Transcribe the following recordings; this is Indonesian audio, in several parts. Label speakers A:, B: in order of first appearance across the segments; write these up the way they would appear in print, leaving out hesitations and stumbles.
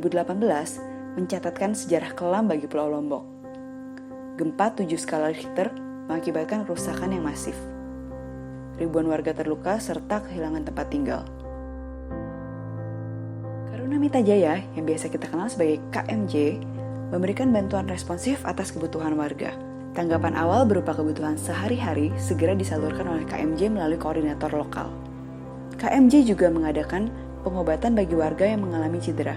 A: 2018 mencatatkan sejarah kelam bagi Pulau Lombok. Gempa 7 skala Richter mengakibatkan kerusakan yang masif. Ribuan warga terluka serta kehilangan tempat tinggal. Karuna Mita Jaya, yang biasa kita kenal sebagai KMJ, memberikan bantuan responsif atas kebutuhan warga. Tanggapan awal berupa kebutuhan sehari-hari segera disalurkan oleh KMJ melalui koordinator lokal. KMJ juga mengadakan pengobatan bagi warga yang mengalami cedera.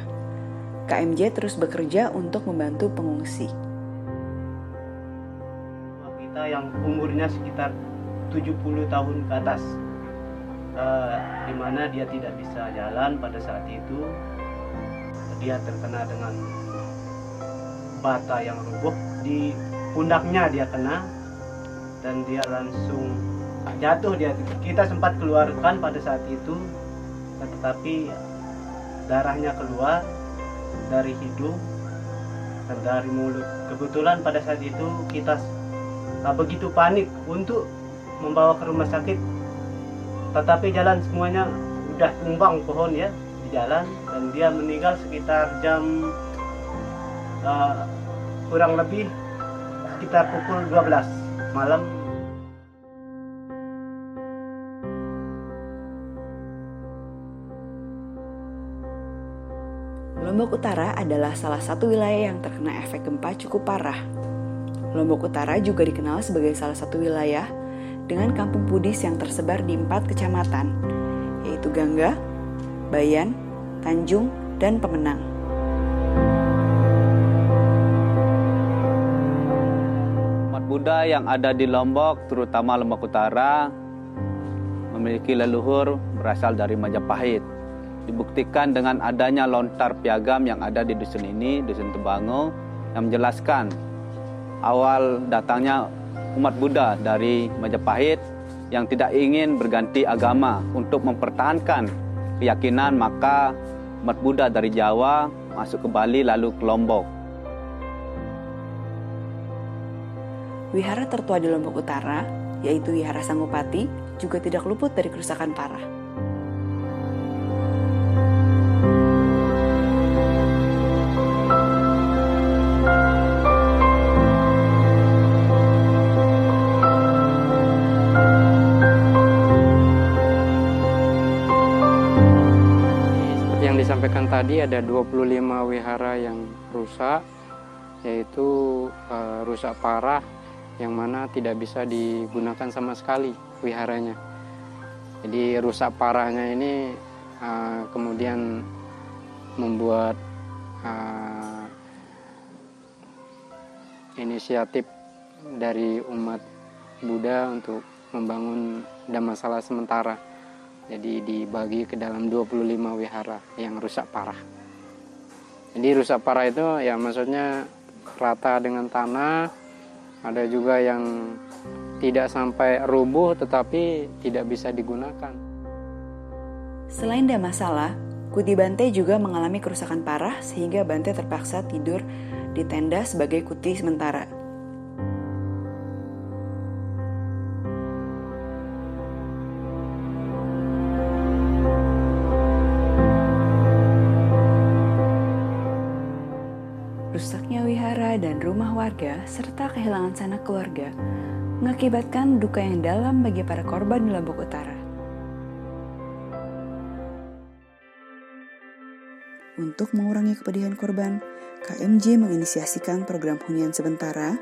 A: KMJ terus bekerja untuk membantu pengungsi.
B: Kita yang umurnya sekitar 70 tahun ke atas, di mana dia tidak bisa jalan pada saat itu. Dia terkena dengan bata yang roboh di pundaknya, dia kena dan dia langsung jatuh. Kita sempat keluarkan pada saat itu, tetapi darahnya keluar dari hidung dan dari mulut. Kebetulan pada saat itu kita begitu panik untuk membawa ke rumah sakit, tetapi jalan semuanya udah tumbang pohon ya di jalan, dan dia meninggal sekitar jam kurang lebih sekitar pukul 12 malam.
A: Lombok Utara adalah salah satu wilayah yang terkena efek gempa cukup parah. Lombok Utara juga dikenal sebagai salah satu wilayah dengan kampung Buddhis yang tersebar di 4 kecamatan, yaitu Gangga, Bayan, Tanjung, dan Pemenang.
C: Umat Buddha yang ada di Lombok, terutama Lombok Utara, memiliki leluhur berasal dari Majapahit. Dibuktikan dengan adanya lontar piagam yang ada di dusun ini, Dusun Tembango, yang menjelaskan awal datangnya umat Buddha dari Majapahit yang tidak ingin berganti agama untuk mempertahankan keyakinan, maka umat Buddha dari Jawa masuk ke Bali lalu ke Lombok.
A: Wihara tertua di Lombok Utara, yaitu Wihara Sanggupati, juga tidak luput dari kerusakan parah.
D: Disampaikan tadi ada 25 wihara yang rusak, yaitu rusak parah yang mana tidak bisa digunakan sama sekali wiharanya. Jadi rusak parahnya ini kemudian membuat inisiatif dari umat Buddha untuk membangun dhammasala sementara. Jadi dibagi ke dalam 25 wihara yang rusak parah. Jadi rusak parah itu ya maksudnya rata dengan tanah, ada juga yang tidak sampai rubuh tetapi tidak bisa digunakan.
A: Selain dhammasala, Kuti Bante juga mengalami kerusakan parah sehingga Bante terpaksa tidur di tenda sebagai kuti sementara. Rusaknya wihara dan rumah warga serta kehilangan sanak keluarga mengakibatkan duka yang dalam bagi para korban di Lombok Utara. Untuk mengurangi kepedihan korban, KMJ menginisiasikan program hunian sementara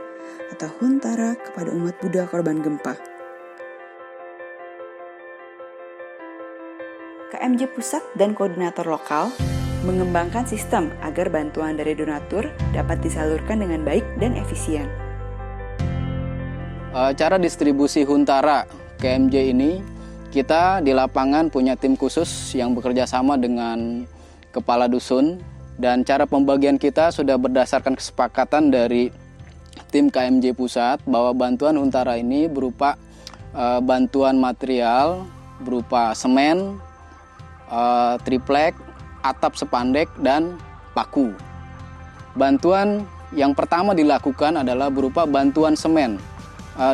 A: atau Huntara kepada umat Buddha korban gempa. KMJ Pusat dan koordinator lokal mengembangkan sistem agar bantuan dari donatur dapat disalurkan dengan baik dan efisien.
E: Cara distribusi Huntara KMJ ini, kita di lapangan punya tim khusus yang bekerja sama dengan kepala dusun, dan cara pembagian kita sudah berdasarkan kesepakatan dari tim KMJ Pusat bahwa bantuan Huntara ini berupa bantuan material berupa semen, triplek, atap sepandek, dan paku. Bantuan yang pertama dilakukan adalah berupa bantuan semen,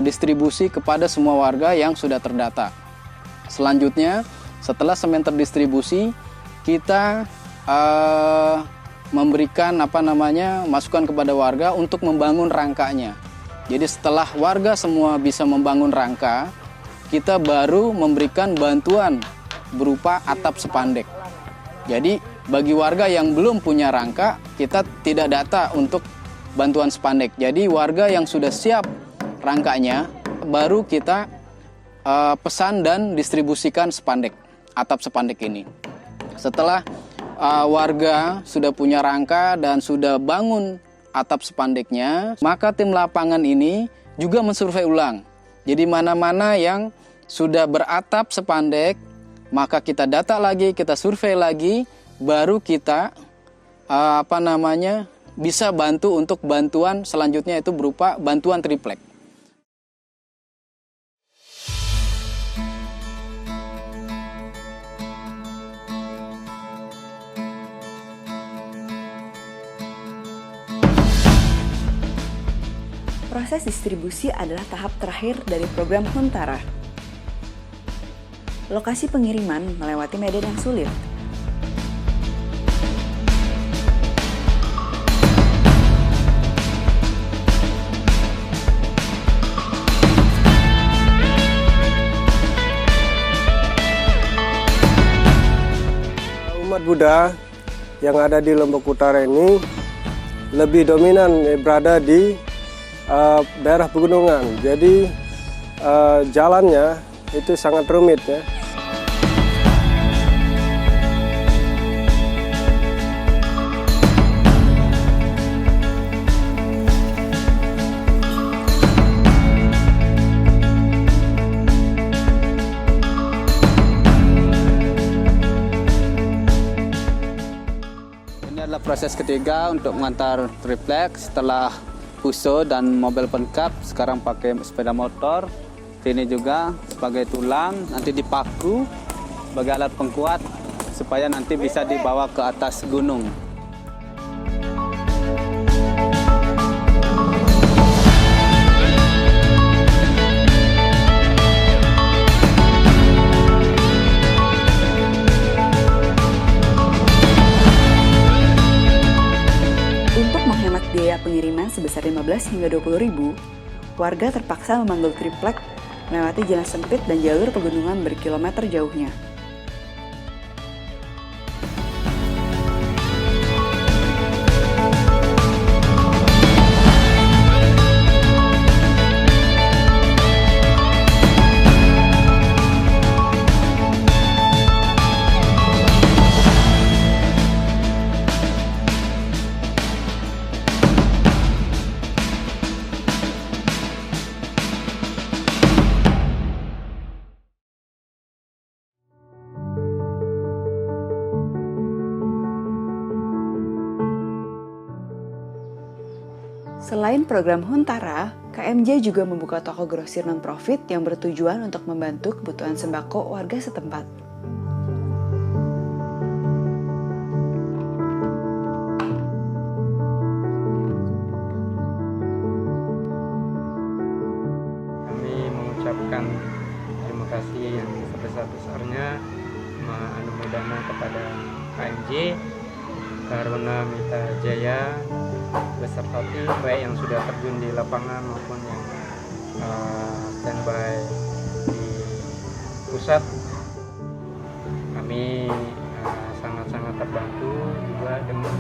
E: distribusi kepada semua warga yang sudah terdata. Selanjutnya, setelah semen terdistribusi, kita memberikan masukan kepada warga untuk membangun rangkanya. Jadi setelah warga semua bisa membangun rangka, kita baru memberikan bantuan berupa atap spandek. Jadi bagi warga yang belum punya rangka, kita tidak data untuk bantuan spandek. Jadi warga yang sudah siap rangkanya, baru kita pesan dan distribusikan spandek, atap spandek ini. Setelah warga sudah punya rangka dan sudah bangun atap spandeknya, maka tim lapangan ini juga mensurvei ulang. Jadi mana-mana yang sudah beratap spandek, maka kita data lagi, kita survei lagi, baru kita bisa bantu untuk bantuan selanjutnya, itu berupa bantuan triplek.
A: Proses distribusi adalah tahap terakhir dari program Huntara. Lokasi pengiriman melewati medan yang sulit.
F: Umat Buddha yang ada di Lombok Utara ini lebih dominan berada di daerah pegunungan, jadi jalannya itu sangat rumit ya.
C: Ini adalah proses ketiga untuk mengantar triplek setelah puso dan mobil pengkap. Sekarang pakai sepeda motor. Ini juga sebagai tulang, nanti dipaku sebagai alat pengkuat supaya nanti bisa dibawa ke atas gunung.
A: Biaya pengiriman sebesar 15 hingga 20 ribu, warga terpaksa memanggil triplek melewati jalan sempit dan jalur pegunungan berkilometer jauhnya. Selain program Huntara, KMJ juga membuka toko grosir non-profit yang bertujuan untuk membantu kebutuhan sembako warga setempat.
D: Kami mengucapkan terima kasih yang sebesar-besarnya Manumudana kepada KMJ, Karuna Mita Jaya, beserta tim baik yang sudah terjun di lapangan maupun yang standby di pusat. Kami sangat-sangat terbantu juga dengan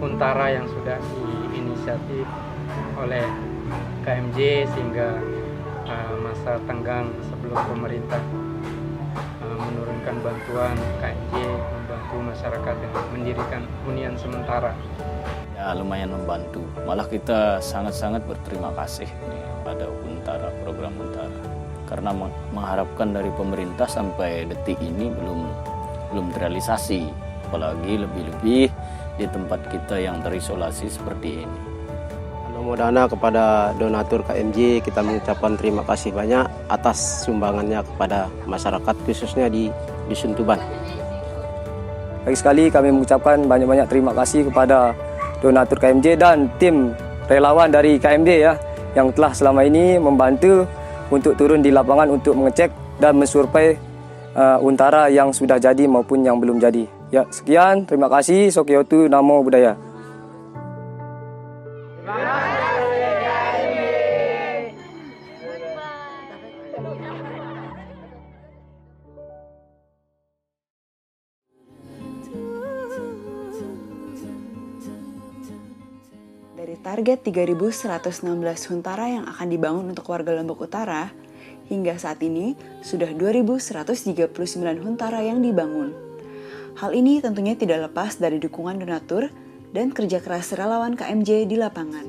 D: Huntara yang sudah diinisiatif oleh KMJ sehingga masa tenggang sebelum pemerintah menurunkan bantuan, KMJ membantu masyarakat dengan mendirikan hunian sementara.
G: Ya, lumayan membantu. Malah kita sangat-sangat berterima kasih pada Huntara, program Huntara. Karena mengharapkan dari pemerintah sampai detik ini belum terrealisasi. Apalagi lebih-lebih di tempat kita yang terisolasi seperti ini.
F: Manumudana kepada donatur KMJ, kita mengucapkan terima kasih banyak atas sumbangannya kepada masyarakat khususnya di Dusun Tuban. Lagi sekali kami mengucapkan banyak-banyak terima kasih kepada donatur KMJ dan tim relawan dari KMJ ya, yang telah selama ini membantu untuk turun di lapangan untuk mengecek dan mensurvei Huntara yang sudah jadi maupun yang belum jadi.
H: Ya, sekian. Terima kasih. Sokiotu Namo Buddhaya.
A: Dari target 3.116 huntara yang akan dibangun untuk warga Lombok Utara, hingga saat ini sudah 2.139 huntara yang dibangun. Hal ini tentunya tidak lepas dari dukungan donatur dan kerja keras relawan KMJ di lapangan.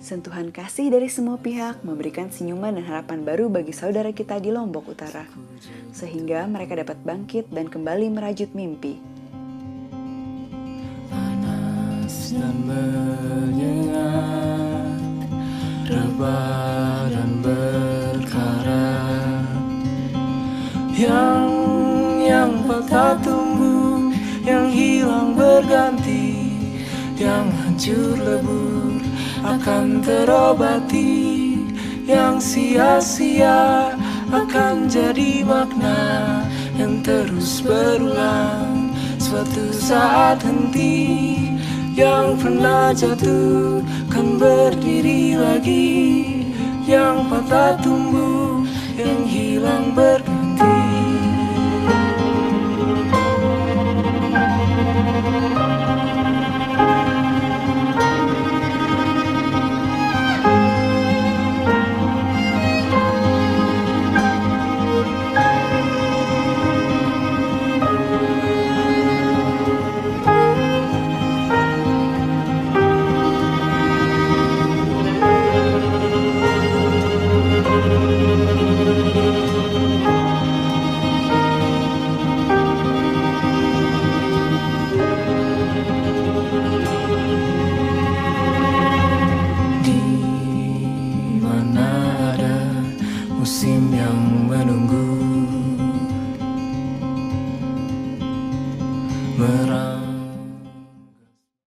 A: Sentuhan kasih dari semua pihak memberikan senyuman dan harapan baru bagi saudara kita di Lombok Utara, sehingga mereka dapat bangkit dan kembali merajut mimpi.
I: Panas dan menyengat, rebah dan berkarat, yang patah tumbuh, yang hilang berganti, yang hancur lebur akan terobati, yang sia-sia akan jadi makna yang terus berulang. Suatu saat henti, yang pernah jatuh kan berdiri lagi, yang patah tumbuh, yang hilang berganti.